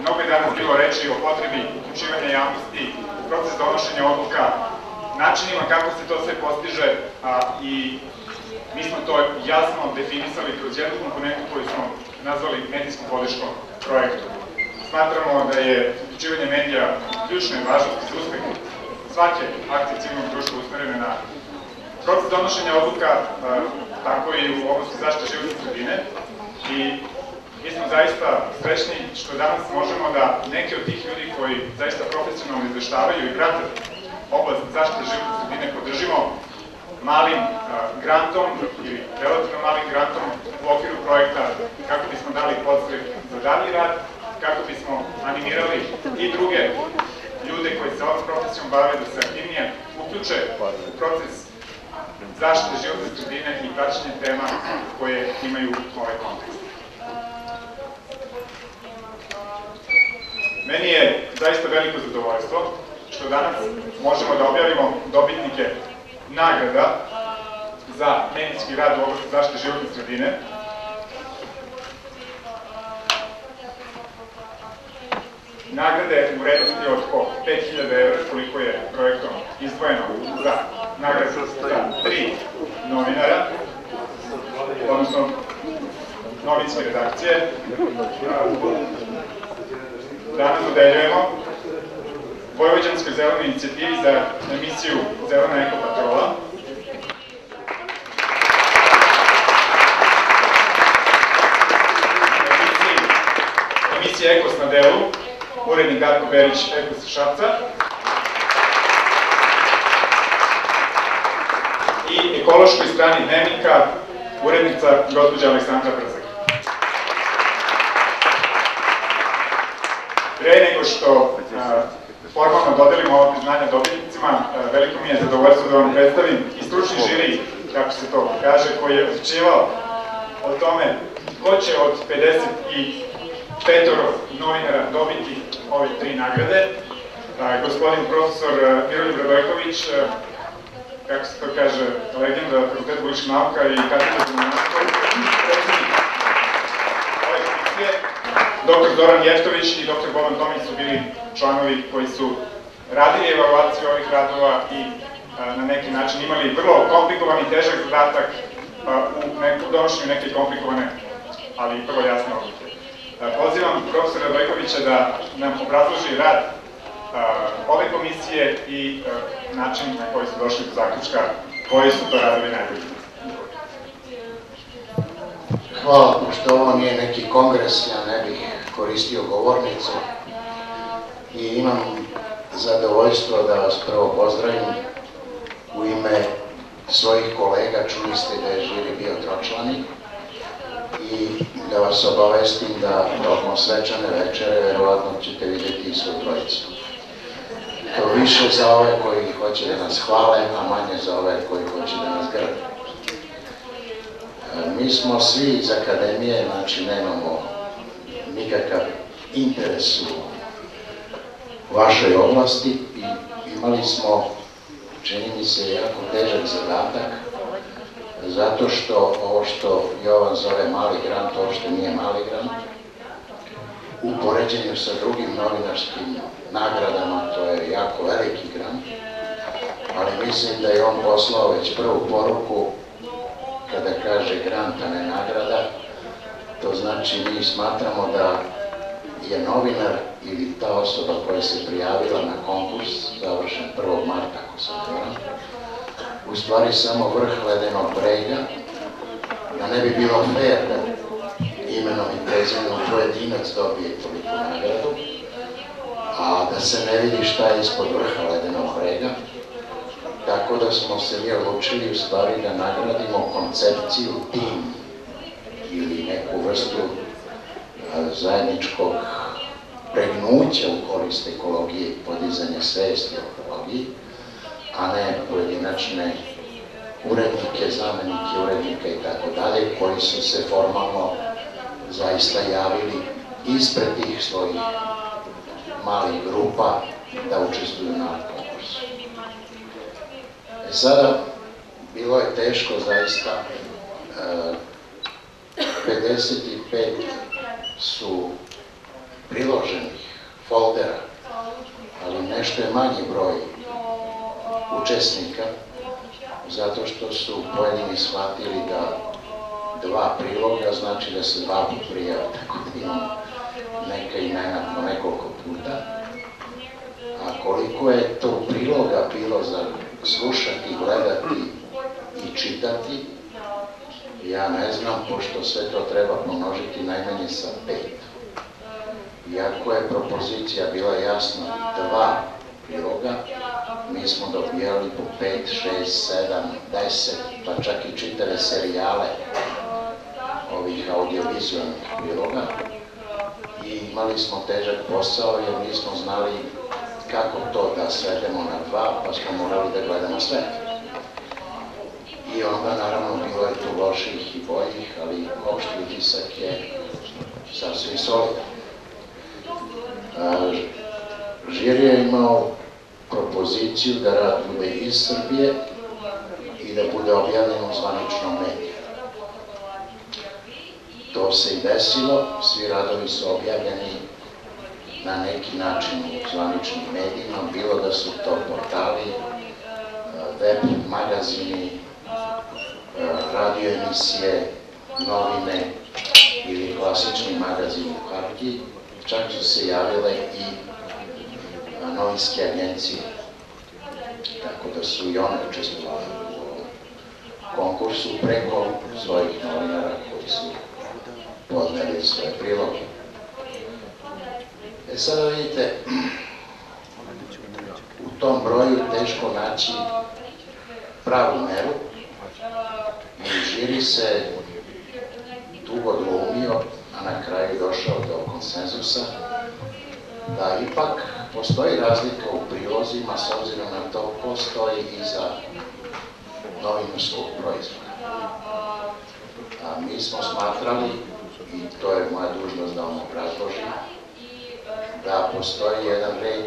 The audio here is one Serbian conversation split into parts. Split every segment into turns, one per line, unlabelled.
mnogo je danas bilo reči o potrebi uključivanja javnosti, proces donošenja odluka, načinima kako se to sve postiže i mi smo to jasno definisali kroz jednu komponentu koju smo nazvali medijskom podrškom projektu. Smatramo da je uključivanje medija ključne važnosti za uspeh svake akcije civilnog društva usmerene na proces donošenja odluka, tako i u oblasti zaštite životne sredine. I mi smo zaista srećni što danas možemo da neke od tih ljudi koji zaista profesionalno izveštavaju i prate oblast zaštite životne sredine podržimo malim grantom ili relativno malim grantom u okviru projekta kako bismo dali podstrek za dalji rad, kako bismo animirali i druge ljude koji se ovom profesijom bave da se aktivnije uključe u proces zaštite životne sredine i praćenje tema koje imaju ovaj kontekst. Meni je zaista veliko zadovoljstvo što danas možemo da objavimo dobitnike nagrada za medijski rad u oblasti zaštite životne sredine. Nagrade u vrednosti od oko 5.000 evra, koliko je projektom izdvojeno za nagrade za 3 novinara, odnosno novinske redakcije. Danas dodeljujemo Vojvođanskoj zelenoj inicijativi za emisiju Zelena ekopatrola, emisija Ekos na delu, urednik Darko Berić, Ekos iz Šapca, i ekološkoj strani Dnevnika, urednica gospođa Aleksandra Brzak. Pre nego što formalno dodelimo ovo priznanje dobitnicima, veliko mi je zadovoljstvo da vam predstavim i stručni žiri, kako se to kaže, koji je odlučivao o tome ko će od 55 novinara dobiti ove 3 nagrade. Gospodin profesor Miroljub Radojković, kako se to kaže, legenda Fakulteta političkih nauka i katedra za novinarstvo, predsednik ove komisije, dr. Zoran Jeftović i dr. Boban Tomić su bili članovi koji su radili evaluaciju ovih radova i na neki način imali vrlo komplikovan i težak zadatak u donošenju neke komplikovane, ali vrlo jasne odluke. Pozivam profesora Radojkovića da nam obrazloži rad ove komisije i način na koji su došli do zaključka koji su to radovi najbolji.
Hvala, pošto ovo nije neki kongres, ja ne bih koristio govornicu i imam zadovoljstvo da vas prvo pozdravim u ime svojih kolega. Čuli ste da je žiri bio tročlani i da vas obavestim da tokom svečane večere verovatno ćete vidjeti i svu trojicu. To više za ove koji hoće da nas hvale, a manje za ove koji hoće da nas grde. Mi smo svi iz akademije, znači nemamo nikakav interes u vašoj oblasti i imali smo, čini mi se, jako težak zadatak, zato što ovo što Jovan zove mali grant, uopšte nije mali grant. U poređenju sa drugim novinarskim nagradama to je jako veliki grant, ali mislim da je on poslao već prvu poruku kada kaže grant, a ne nagrada. To znači mi smatramo da je novinar ili ta osoba koja se prijavila na konkurs, završen 1. marta, ako sam varam, u stvari samo vrh ledenog brega, da ne bi bilo fair da imenom i prezimenom pojedinac dobije toliko nagradu, a da se ne vidi šta je ispod vrha ledenog brega. Tako da smo se mi odlučili u stvari da nagradimo koncepciju tim ili neku vrstu zajedničkog pregnuća u korist ekologije i podizanja svesti o ekologiji, a ne pojedinačne urednike, zamenike urednika i tako dalje, koji su se formalno zaista javili ispred tih svojih malih grupa da učestvuju na konkursu. Sada, bilo je teško zaista, 55 su priloženih foldera, ali nešto je manji broj učesnika, zato što su pojedini shvatili da 2 priloga znači da se 2 put prijave, tako da imamo neka imena po nekoliko puta. A koliko je to priloga bilo za slušati, gledati i čitati, ja ne znam, pošto sve to treba pomnožiti najmanje sa 5. Iako je propozicija bila jasna 2 priloga, mi smo dobijali po 5, 6, 7, 10, pa čak i čitave serijale ovih audiovizualnih priloga. I imali smo težak posao jer nismo znali kako to da svedemo na 2, pa smo morali da gledamo sve. I onda naravno bilo je tu loših i boljih, ali opšti utisak je sasvim solidan. Žiri je imao propoziciju da rad bude iz Srbije i da bude objavljen u zvaničnom mediju. To se i desilo, svi radovi su objavljeni na neki način u zvaničnim medijima, bilo da su to portali, web magazini, radio emisije, novine ili klasični magazin u hartiji, čak su se javile i novinske agencije, tako da su i one učestvovali u ovom konkursu preko svojih novinara koji su podneli svoje priloge. Sada vidite, u tom broju teško naći pravu meru i žiri se dugo dvoumio, a na kraju došao do konsenzusa da ipak postoji razlika u prilozima s obzirom na to ko stoji iza novinarskog proizvoda. A mi smo smatrali, i to je moja dužnost da vam obrazložim, da postoji jedan red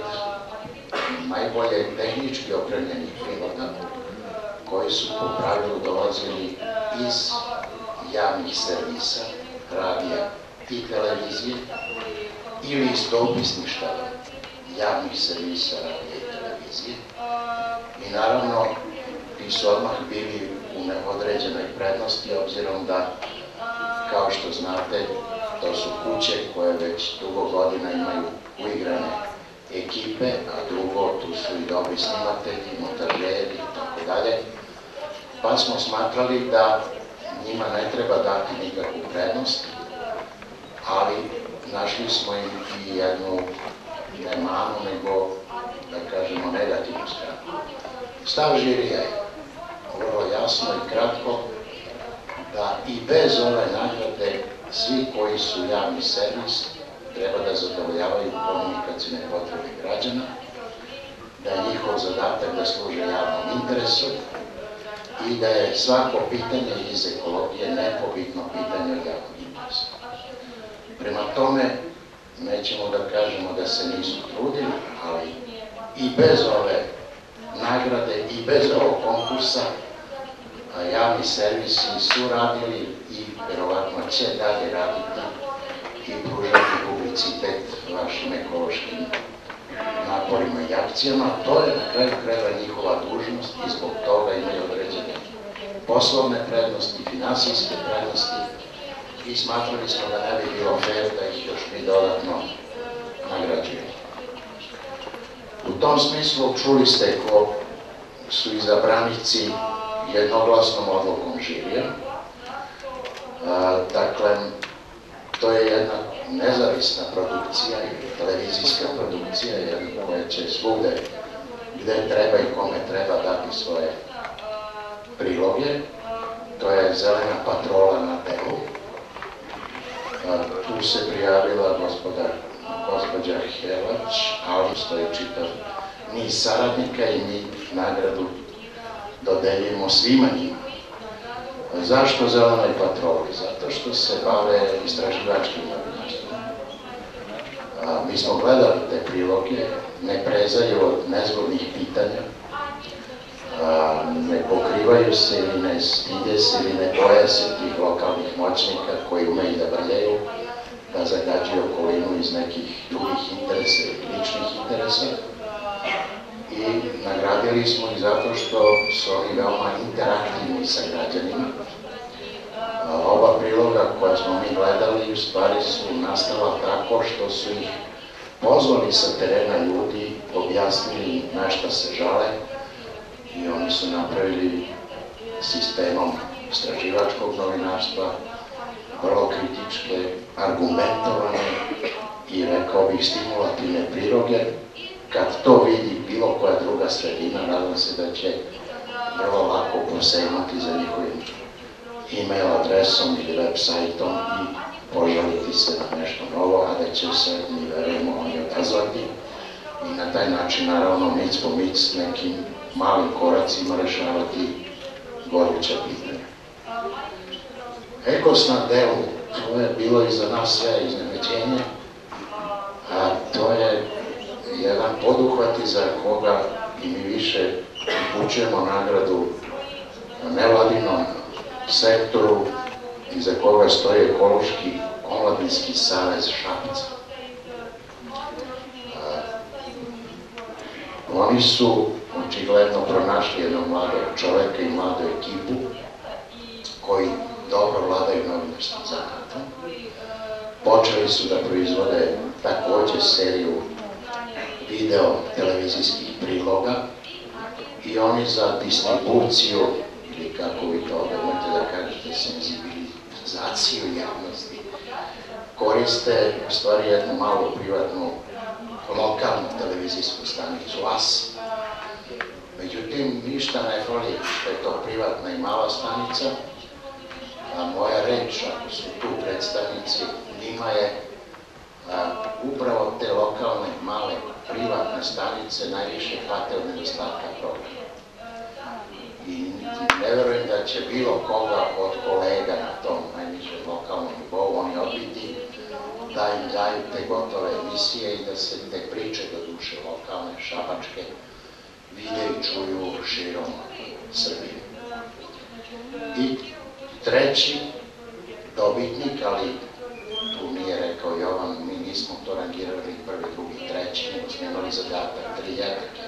najbolje tehnički opremljenih priloga koji su po pravilu dolazili iz javnih servisa, radija i televizije ili iz dopisništava javnih servisa, radija i televizije. I naravno, ti su odmah bili u neodređenoj prednosti, obzirom da, kao što znate, to su kuće koje već dugo godina imaju uigrane ekipe, a drugo, tu su i dobri snimatelji, montažeri i tako dalje. Pa smo smatrali da njima ne treba dati nikakvu prednost, ali našli smo im i jednu ne manu, nego, da kažemo, negativnu stranu. Stav žirija je vrlo jasno i kratko da i bez ove nagrade svi koji su javni servis treba da zadovoljavaju komunikacijne potrebe građana, da je njihov zadatak da služe javnom interesu i da je svako pitanje iz ekologije nepobitno pitanje od javnog interesa. Prema tome, nećemo da kažemo da se nisu trudili, ali i bez ove nagrade i bez ovog konkursa javni servisi su radili i verovatno će dalje raditi i pružati publicitet vašim ekološkim naporima i akcijama. To je na kraju krajeva njihova dužnost i zbog toga imaju određene poslovne prednosti, finansijske prednosti i smatrali smo da ne bi bilo fair da ih još mi dodatno nagrađujemo. U tom smislu čuli ste ko su izabranici jednoglasnom odlukom žirija. Dakle, to je jedna nezavisna produkcija ili televizijska produkcija, koja će svugde gde treba i kome treba dati svoje priloge. To je Zelena patrola na delu. Tu se prijavila gospođa Helać, ali stoji čitav niz saradnika i mi nagradu dodeljujemo svima njima. Zašto Zelenoj patroli? Zato što se bave istraživačkim novinarstvom. Mi smo gledali te priloge, ne prezaju od nezgodnih pitanja, ne pokrivaju se ili ne stide se ili ne boje se tih lokalnih moćnika koji umeju da brljaju da zagađuje okolinu iz nekih drugih interesa ili ličnih interesa. I nagradili smo ih zato što su oni veoma interaktivni sa građanima. Oba priloga koja smo mi gledali u stvari su nastala tako što su ih pozvali sa terena ljudi, objasnili na šta se žale i oni su napravili sistemom istraživačkog novinarstva, vrlo kritičke, argumentovane i, rekao bih, stimulativne priloge. Kad to vidi bilo koja druga sredina, nadam se da će vrlo lako posegnuti za njihovim e-mail adresom ili web sajtom i požaliti se na nešto novo, a da će se, mi verujemo, oni odazvati i na taj način, naravno, mic po mic, nekim malim koracima rešavati goruća pitanja. Ekos na delu, to je bilo i za nas sve iznenađenje, a to je jedan poduhvat iza koga i mi više upućujemo nagradu nevladinom sektoru iza koga stoji Ekološki omladinski savez Šapca. Oni su očigledno pronašli jednog mladog čoveka i mladu ekipu koji dobro vladaju novinarskim zanatom. Počeli su da proizvode takođe seriju video televizijskih priloga i oni za distribuciju, ili kako vi to možete da kažete, senzibilizaciju javnosti, koriste u stvari jednu malu privatnu lokalnu televizijsku stanicu AS. Međutim, ništa ne fali što je to privatna i mala stanica, a moja reč, ako su tu predstavnici, njima je upravo te lokalne, male, privatne stanice najviše pate od nedostatka programa. I ne verujem da će bilo koga od kolega na tom najnižem lokalnom nivou oni odbiti da im daju te gotove emisije i da se te priče, do duše lokalne, šabačke, vide i čuju širom Srbije. I treći dobitnik, ali tu nije rekao Jovan, mi nismo to rangirali prvi, drugi, treći, nego smo imali zadatak 3 jednake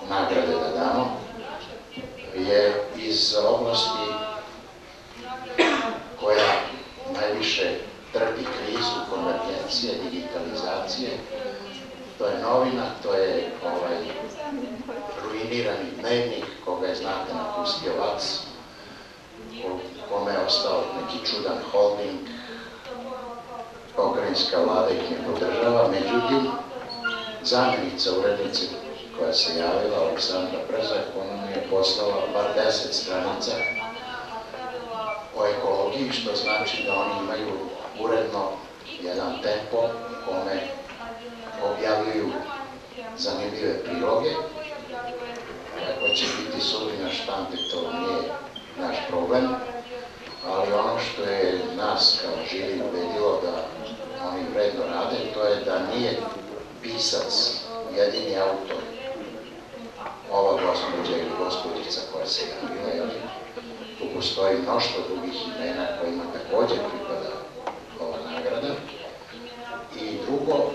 nagrade da damo, je iz oblasti koja najviše trpi krizu konvergencije, digitalizacije. To je novina, to je ruinirani dnevnik koga je, znate, napustio Vac, u kome je ostao neki čudan holding, pokrajinska vlada ih ne podržava. Međutim, zamjenica urednice koja se javila, Aleksandra Brzak, ona mi je poslala bar 10 stranica o ekologiji, što znači da oni imaju uredno jedan tempo u kome objavljuju zanimljive priloge. Kako će biti sudbina štampe, to nije naš problem, ali ono što je nas kao žiri ubedilo da oni vredno rade, to je da nije pisac jedini autor, ova gospođa ili gospođica koja se javila, tu postoji mnoštvo drugih imena kojima takođe pripada ova nagrada. I drugo,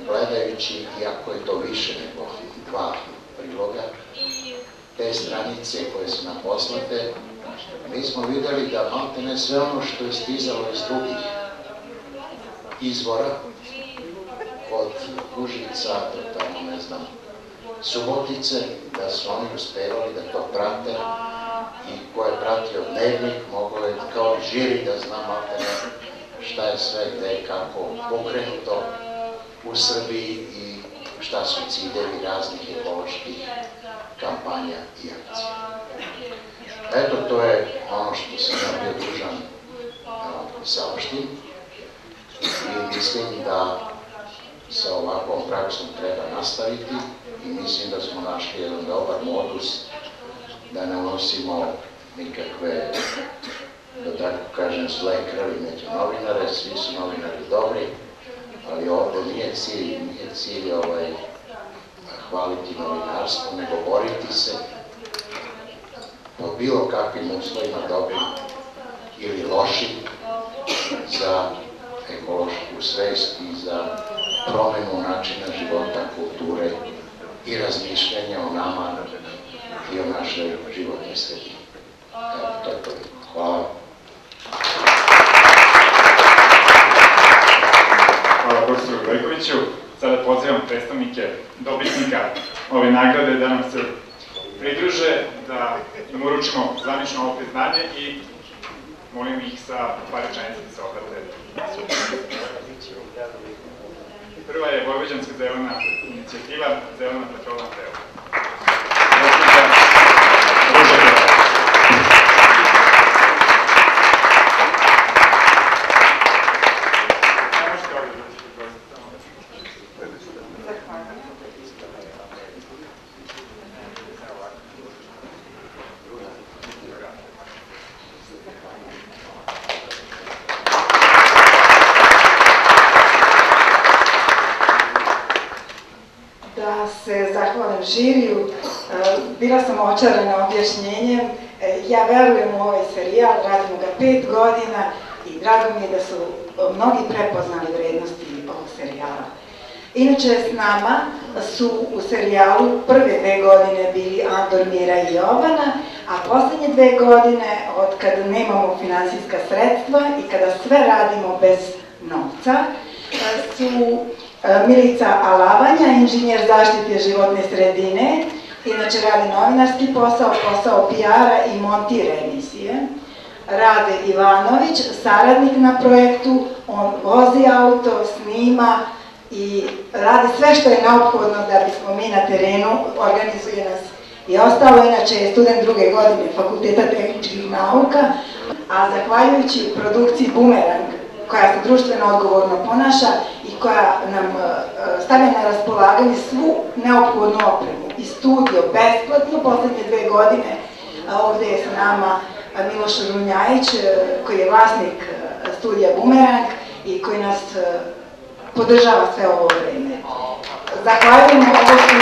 gledajući, iako je to više nego 2 priloga, te stranice koje su nam poslate, mi smo videli da maltene sve ono što je stizalo iz drugih izvora, od Užica do tamo, ne znam, Subotice, da su oni uspevali da to prate i ko je pratio dnevnik mogao je kao žiri da zna maltene šta je sve, gde je kako pokrenuto u Srbiji i šta su ciljevi raznih ekoloških kampanja i akcija. Eto, to je ono što sam ja bio dužan saopštim i mislim da sa ovakvom praksom treba nastaviti i mislim da smo našli jedan dobar modus da ne unosimo nikakve, da tako kažem, zle krvi među novinare, svi su novinari dobri, ali ovde nije cilj hvaliti novinarstvo, nego boriti se pod bilo kakvim uslovima, dobrim ili lošim, za ekološku svest i za promenu načina života, kulture i razmišljanja o nama i o našoj životnoj sredini. Evo, to je to. Hvala.
Hvala profesoru Gojkoviću. Sada pozivam predstavnike dobitnika ove nagrade da nam se pridruže, da im uručimo zvanično ovo priznanje i molim ih sa par rečenica da se obrate. Prva je Vojvođanska zelena inicijativa Zelena patrola Teo.
Zahvalim žiriju, bila sam očarana objašnjenjem, ja verujem u ovaj serijal, radimo ga 5 godina i drago mi je da su mnogi prepoznali vrednosti ovog serijala. Inače, s nama su u serijalu prve 2 godine bili Andor, Mira i Jovana, a poslednje 2 godine, od kada nemamo finansijska sredstva i kada sve radimo bez novca, su Milica Alavanja, inženjer zaštite životne sredine, inače radi novinarski posao, posao PR-a i montira emisije. Rade Ivanović, saradnik na projektu, on vozi auto, snima i radi sve što je neophodno da bismo mi na terenu, organizuje nas i ostalo, inače je student 2. godine Fakulteta tehničkih nauka, a zahvaljujući produkciji Bumerang, koja se društveno odgovorno ponaša i koja nam stavlja na raspolaganje svu neophodnu opremu i studio besplatno poslednje 2 godine. Ovde je sa nama Miloš Runjajić, koji je vlasnik studija Bumerang i koji nas podržava sve ovo vreme. Zahvaljujemo ovo što...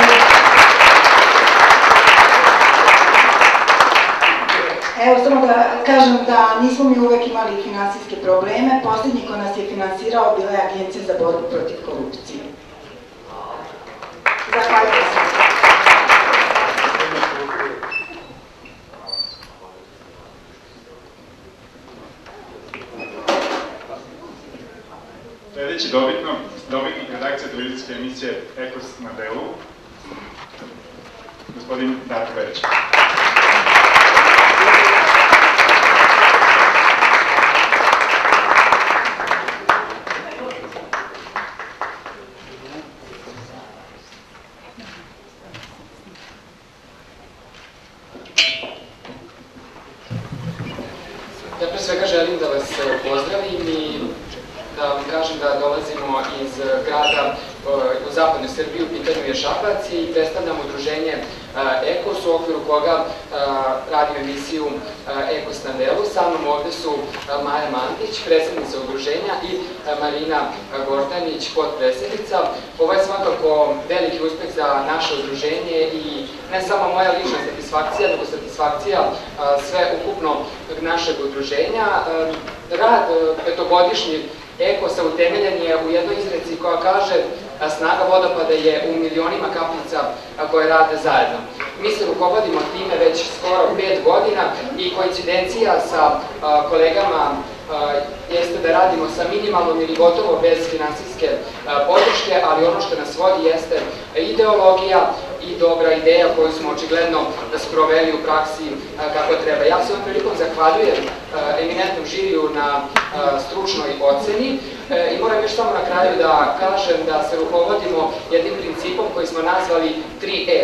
Evo, samo da kažem da nismo mi uvek imali finansijske probleme. Poslednji ko nas je finansirao bila je Agencija za borbu protiv korupcije. Zahvaljujem se.
Sljedeći dobitnik redakcije televizijske emisije Ekos na delu, gospodin Darko Verić.
Ja pre svega želim da vas pozdravim i da vam kažem da dolazimo iz grada u zapadnoj Srbiji, u pitanju je Šabac, i predstavljam udruženje Ekos, u okviru koga radim emisiju Ekos na delu. Sa mnom ovde su Maja Mandić, predsednica udruženja, i Marina Gordanić, potpredsednica. Ovo je svakako veliki uspeh za naše udruženje i ne samo moja lična satisfakcija, nego satisfakcija sve ukupno našeg udruženja. Rad petogodišnjeg Ekosa utemeljen je u jednoj izreci koja kaže: snaga vodopada je u milionima kapljica koje rade zajedno. Mi se rukovodimo time već skoro 5 godina i koincidencija sa kolegama jeste da radimo sa minimalnom ili gotovo bez finansijske podrške, ali ono što nas vodi jeste ideologija i dobra ideja koju smo očigledno sproveli u praksi kako treba. Ja se ovom prilikom zahvaljujem eminentnom žiriju na stručnoj oceni i moram još samo na kraju da kažem da se rukovodimo jednim principom koji smo nazvali 3E.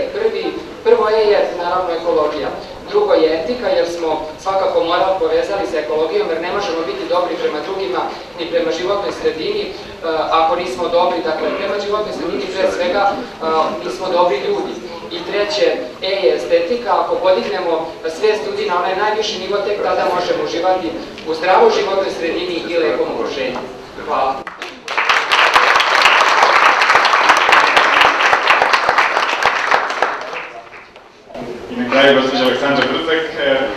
Prvo E je naravno ekologija. Drugo je etika, jer smo svakako moral povezali sa ekologijom, jer ne možemo biti dobri prema drugima ni prema životnoj sredini ako nismo dobri, dakle prema životnoj sredini pre svega nismo dobri ljudi. I treće, E je estetika. Ako podignemo svest ljudi na onaj najviši nivo, tek tada možemo uživati u zdravoj životnoj sredini i lepom okruženju. Hvala.
I na kraju gospođa Aleksandra Brzak,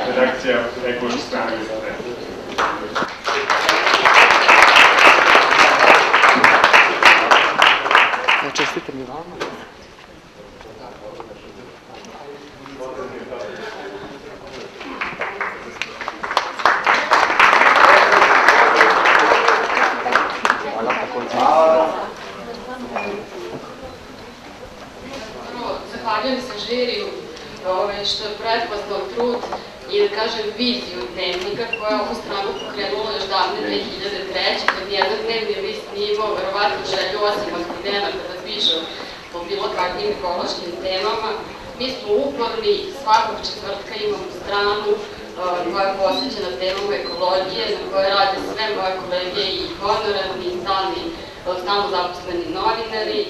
redakcija Ekološke strane Liste.
čestitam i vama.
Zahvaljujem se žiriju što je prepoznao trud i da kažem viziju dnevnika koja je ovu stranu pokrenula još davne 2003. kad nijedan dnevni list nije imao verovatno želju osim od studenata da piše o bilo kakvim ekološkim temama. Mi smo uporni, svakog četvrtka imamo stranu koja je posvećena temama ekologije, na kojoj rade sve moje kolege i honorarni i stalno zaposleni novinari.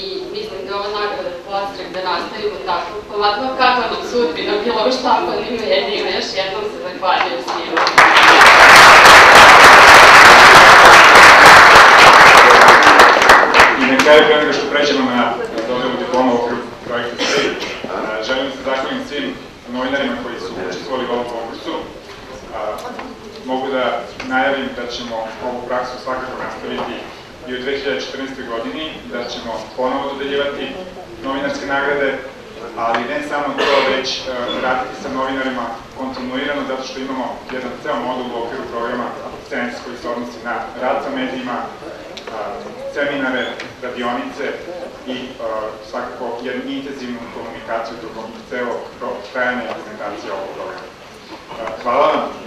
I mislim da je ova nagrada podstrek da nastavimo tako, pomatno kakva nam sudbina bila u štampanim medijima. Još jednom se zahvaljujem svima.
I na kraju, pre nego što pređemo na dodelu diploma u okviru projekta STEAM, želim da se zahvalim svim novinarima koji su učestvovali u ovom konkursu. Mogu da najavim da ćemo ovu praksu svakako nastaviti i u 2014. godini, da ćemo ponovo dodeljivati novinarske nagrade, ali ne samo to, već raditi sa novinarima kontinuirano, zato što imamo jedan ceo modul u okviru programa Sens koji se odnosi na rad sa medijima, seminare, radionice i svakako jednu intenzivnu komunikaciju tokom celog trajanja prezentacije ovog programa. Hvala vam.